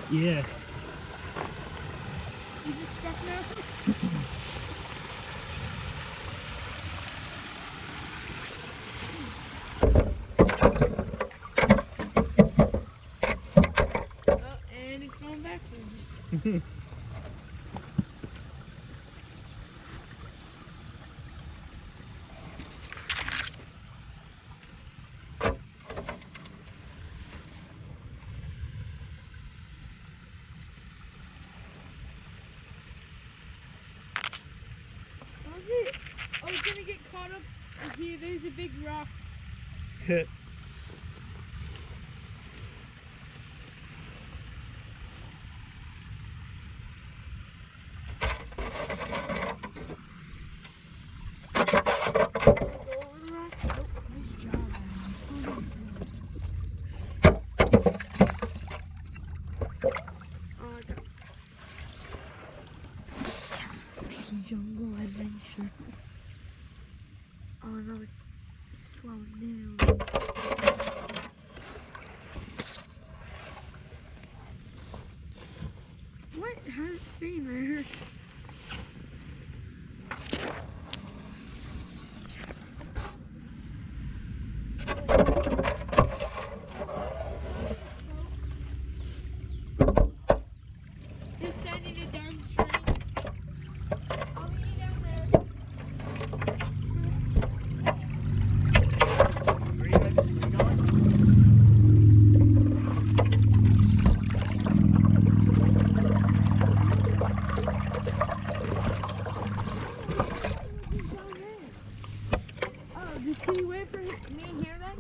Yeah. You just stuck now? Oh, and it's going backwards. Oh, it's gonna get caught up here. There's a big rock. Jungle adventure. Oh no, it's slowing down. What? How's it staying there? Just sending it downstream. I'll meet you down there. Where you going? Oh, can you wait for me here then?